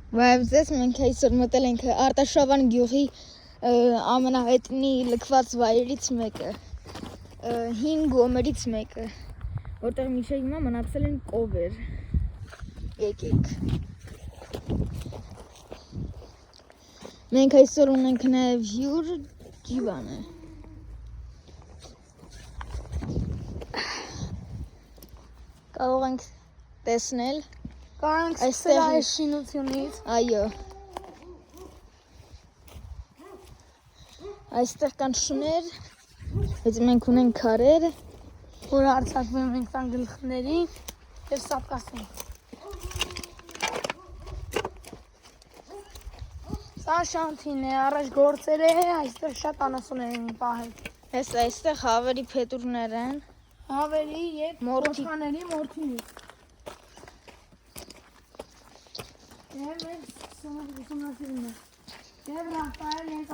Բայց մենք այսօր մտել ենք Արտաշավան գյուղի ամենահայտնի լքված վայրերից մեկը, հին գոմերից մեկը, որտեղ մինչև հիմա մնացել են կովեր։ Եկեք։ Մենք այսօր ունենք նաև հյուր Ջիվանը։ Կարող ենք տեսնել Կանք ստել այս շինությունից։ Այո։ Այստեղ կան շներ, բայց մենք ունենք քարեր, որ արձակվում ենք տան գլխներին և սապկասում։ Սա շանթին է, առաջ գործեր է, այստեղ շատ անասուններ են պահել։ Հես այստեղ հավերի փետուրներ են, Հավերի և մորթաների մորթինից։ Եվ մենք ուսումնասիրում ենք։ Եվ ռահպարել ենք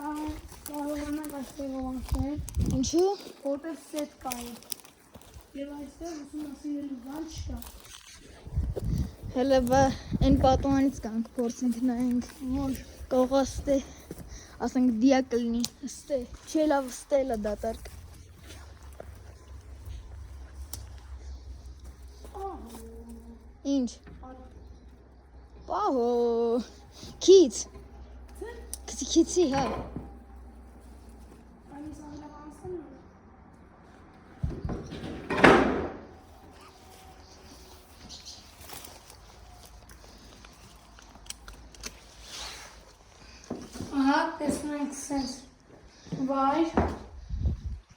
կարողանանք այստեղ ովանքներ։ ինչու՞։ Որտեղ սետ կա է։ Եվ այստեղ ուսումնասիրելու բան չկա։ Հələ այն պատուհանից կանք փորձենք նայենք, որ կողաստե, ասենք դիա կլինի, ստե, չէ լավ ստելա դատարկ։ Ինչ։ Պահո, քից, քիցի, հա։ Ահա, տեսնում ենք սենց վայր,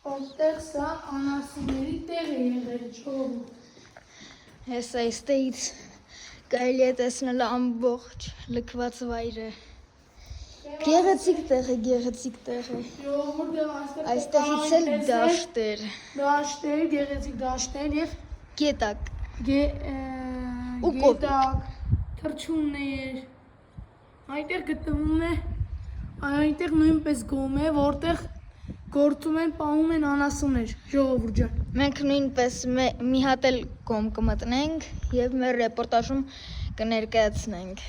որտեղ սա անասունների տեղ է եղել ժողովուրդ։ Հես այստեղից կարելի է տեսնել ամբողջ լքված վայրը։ Գեղեցիկ տեղ է։ Ժողովուրդը Այստեղից էլ դաշտեր, դաշտեր, գեղեցիկ դաշտեր և գետակ։ գետակ, թռչուններ։ Այնտեղ գտնվում է, այնտեղ նույնպես գոմ է, որտեղ գործում են, պահում են անասուններ, ժողովուրդ ջան։ Մենք նույնպես մի հատ էլ գոմ կմտնենք և մեր ռեպորտաժում կներկայացնենք։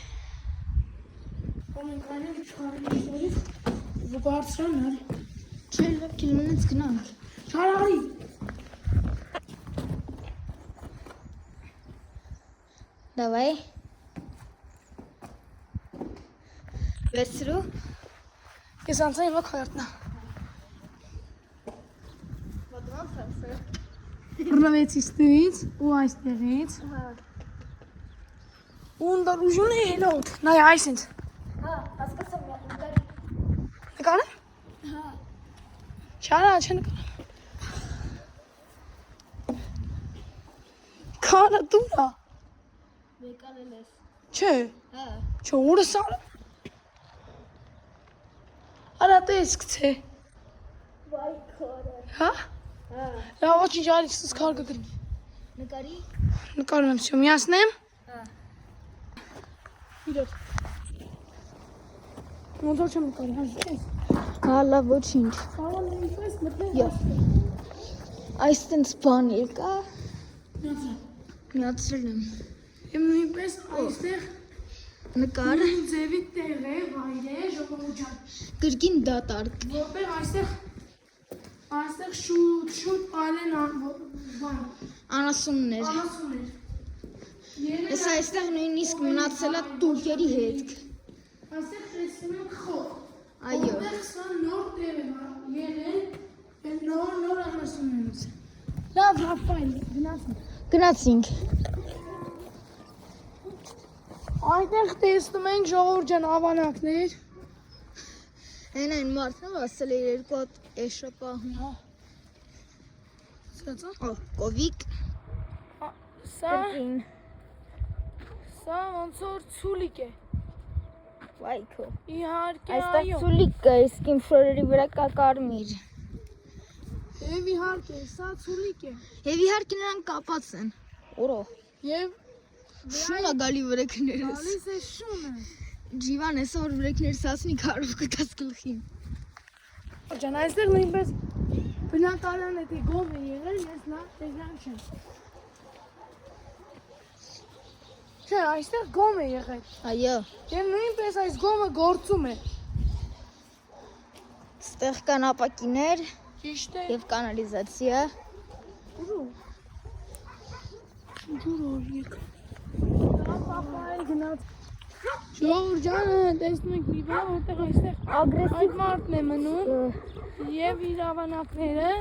Մենք այլև չարիստորից բարձրանալ։ Չէ, լավ կիլմենից գնանք։ Չարարի։ Դավայ։ Վերցրու։ Ես անցա հիմա քայրտնա։ Ռվեցի ստվից ու այստեղից։ Ու ընդարուժուն է հելոտ, նայ այս ինձ։ Հա, հասկացա մի նկարի։ Նկար է։ Հա։ Չարա, չէ նկար։ Կարը դուրա։ Վեկալել ես։ Չէ, Հա։ չէ, ուրը սարը։ Արա տեսք թե։ Վայ քարը։ Հա։ Հա։ Լավ, ոչինչ արի, ստուս կար կգրնի։ Նկարի։ Նկարում եմ սյո, միասնեմ։ Հա։ Իրոտ։ Ոնց որ չեմ նկարի, հաշվես։ Հա, լավ, ոչինչ։ Կարող եմ ինչպես մտնել Յո։ Այս տենց բան եկա, Միացրել։ միացրել եմ։ Եմ նույնպես այստեղ Նկար, նույն ձևի տեղ է, վայր է, ժողովուրդ ջան։ կրկին դատարկ։ Որտեղ այստեղ շուտ պահել են բան, Անասուններ։ անասուններ։ Ես այստեղ նույնիսկ մնացել է տուրքերի հետ։ Այստեղ տեսնում ենք խող։ Այո։ Որտեղ սա նոր տեղ է եղել, նոր անասուններից։ Լավ, Ռաֆայել, գնացինք։ Գնացինք։ Այնտեղ տեսնում ենք ժողովուրդ ջան ավանակներ։ Այն մարդն էլ ասել է երկու հատ էշը պահում։ Սա Կովիկ։ Սա ոնց որ ցուլիկ է։ Վայ քո։ Իհարկե, Այստեղ այո։ ցուլիկ կա, իսկ իմ շորերի վրա կա կարմիր։ Եվ իհարկե, սա ցուլիկ է։ Եվ իհարկե նրանք կապած են։ Օրո։ Եվ Շունա գալի վրեքներս։ գալիս է շունը։ Ջիվան այսօր վրեքներս ասնի քարով կտած գլխին։ Ջան, այստեղ նույնպես բնակարան է թե գոմ է եղել, ես նա տեղյան չեմ։ Չէ, այստեղ գոմ է եղել։ Այո, Եվ նույնպես այս գոմը գործում է։ ստեղ կան ապակիներ Ճիշտ է։ եւ կանալիզացիա։ Ջուրոր եկ։ Պապայել գնաց։ Ժողովուրդ ջանը, տեսնում եք մի բան, որտեղ այստեղ Ագրեսիվ այդ մարդն է մնում եւ իր ավանակները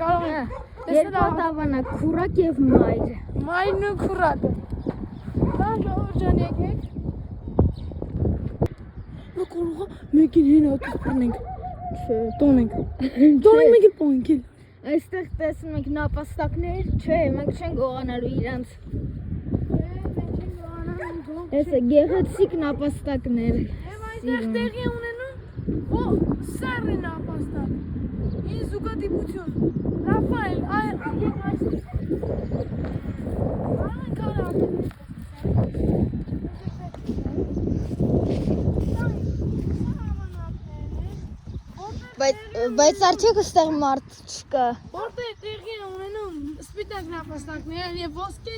կարող են երկու տավանակ, քուրակ եւ մայր։ մայրն ու քուրակը։ Դա ժողովուրդ ջան եկեք։ Կարող է մեկին հեն ոտս բռնենք։ Չէ, Տոնենք։ Տոնենք մեկին պոնք։ այստեղ տեսնում եք նապաստակներ, չէ, մենք չենք գողանալու իրանց։ Էսը գեղեցիկ նապաստակներ։ Եվ այստեղ տեղի ունենում սարի նապաստակ։ Ինձ ուկատիպություն։ Ռաֆայել, այստեղ այստեղ։ Կարան Բայց արդյոք ստեղ մարդ չկա։ Որտեղ տեղի են ունենում սպիտակ նապաստակներ եւ ոսկե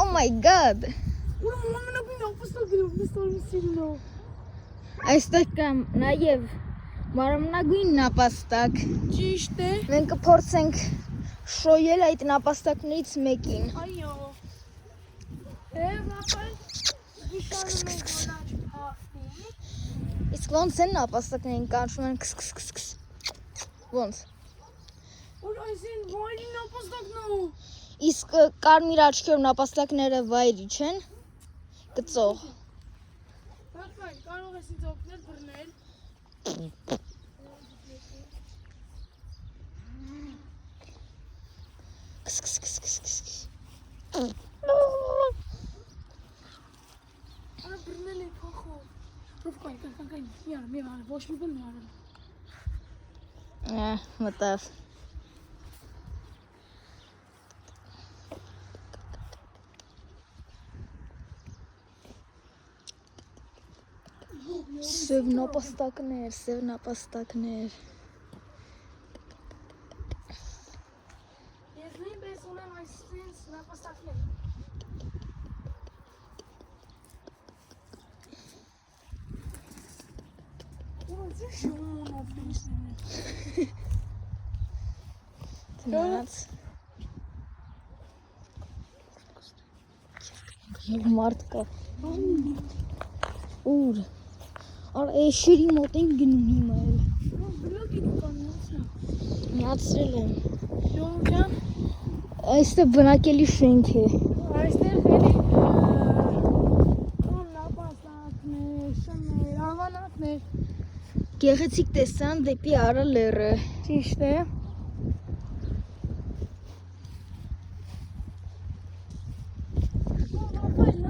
Oh my god։ Ուրեմն ամենագույն նապաստակները վստահում սիրունով։ Այստեղ կա նաև մարմնագույն նապաստակ։ Ճիշտ է։ Մենք կփորձենք շոյել այդ նապաստակներից մեկին։ Այո։ Եվ ապա վիշանում ենք ոնաչ փախնի։ Իսկ ոնց են նապաստակներին կանչում են քս։ Ոնց։ Որ այսին վայրի նապաստակն է։ Իսկ կարմիր աչքերով նապաստակները վայրի չեն։ Գծող։ Ռաֆայել, կարող ես ինձ օգնել բռնել։ Արա բռնել է փախով։ Ռոֆկայ, մի բան, ոչ մի բան արել։ Մտավ։ Սև նապաստակներ։ Ես նույնպես ունեմ այսինքն նապաստակներ։ Ո՞նց է շոուն օֆիսն։ Տնած։ Եվ մարդ կա։ Ուր։ Արա էշերի մոտ ենք գնում հիմա էլ։ Բլոկի կանացա։ Միացրել եմ։ Ժողովուրդ, Այստեղ բնակելի շենք է։ այստեղ էլի նապաստակներ, շներ, ավանակներ։ Գեղեցիկ տեսան դեպի Արա լեռը։ Ճիշտ է։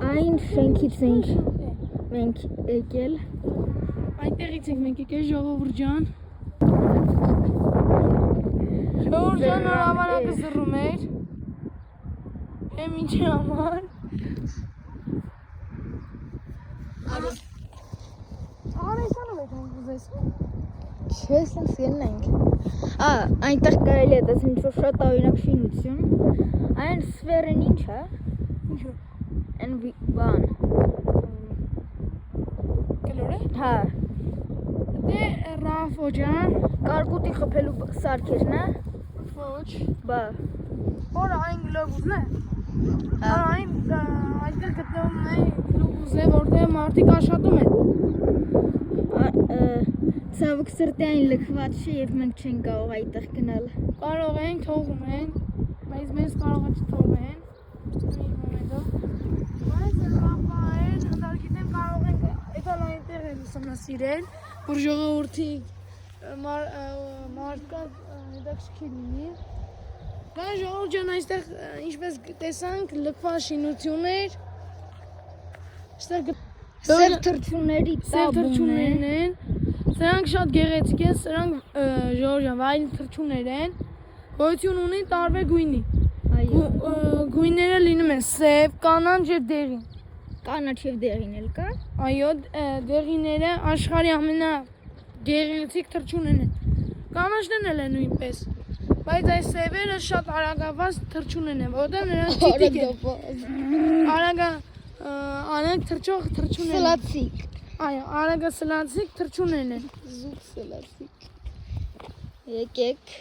Այն շենքից ենք մենք եկել։ Այնտեղից ենք մենք եկել ժողովուրդ ջան։ Ժողովուրդ ջան, նոր ավանակը զռում էր։ Եմ ինչի համար։ Արեսանով եք ուզես։ Չէ, սենց ելնենք։ Այնտեղ կարելի է տեսնել ինչ-որ շատ օրինակ շինություն։ Այն սֆերեն ինչ է։ Ինչու։ Այն բան։ Կլոր է։ Հա, Դե Ռաֆո ջան։ կարկուտի խփելու սարքերն է։ Ոչ։ Բա։ Որ այն գլոբուսն է։ Հա։ Այն այդտեղ գտնվում է գլոբուսը, որտեղ մարդիկ աշխատում են։ Ցավոք սրտի այն լքված չէ եւ մենք չենք կարող այդտեղ գնալ։ Կարող են, թողում են, բայց մեզ կարող է չթողեն։ Մի մոմենտով։ Բայց Ռաֆայել, հանդարգիտեմ կարող ենք այդալ այնտեղ են ուսումնասիրել, որ ժողովրդի մարդկանց հետաքրքիր լինի։ Բայց ժողովուրդ ջան, այստեղ ինչպես տեսանք, լքված շինություններ, այստեղ Սև թռչունների Սև տաբուն թռչուններն են, սրանք շատ գեղեցիկ են, սրանք ժողովուրդ ջան, վայրի թռչուններ են, գոյություն ունի տարբեր գույնի։ Այո։ Գույները լինում են սև, կանանչ եւ դեղին։ Կանաչ եւ դեղին էլ կա։ Այո, դեղիները աշխարհի ամենագեղեցիկ թռչուններն են։ Կանաչներն էլ են նույնպես։ Բայց այս սևերը շատ արագավազ թռչուններն են, որտեղ նրանց տիտիկ են։ Անենք թրջող թրջունեն։ Սլացիկ։ Այո, անեգը սլացիկ թրջունեն են։ Զուտ սլացիկ։ Եկեք։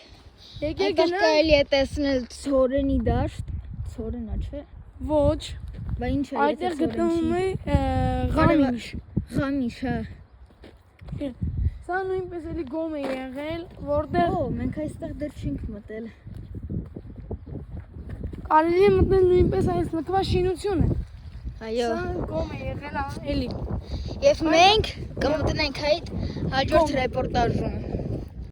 Եկեք Այդտեղ գնանք։ կարելի է տեսնել ցորենի դաշտ։ Ցորենա, չէ։ Ոչ։ Բա ինչ է, Այդտեղ գտնվում է Ղամիշ։ Ղամիշ, հա։ Սա նույնպես էլի գոմ է եղել, որտեղ Օ, մենք այստեղ դեռ չենք մտել։ կարելի է մտնել նույնպես այս լքվաշինությունը։ Այո։ Սա գոմ է եղել էլի։ Եվ մենք կմտնենք այդ հաջորդ ռեպորտաժում։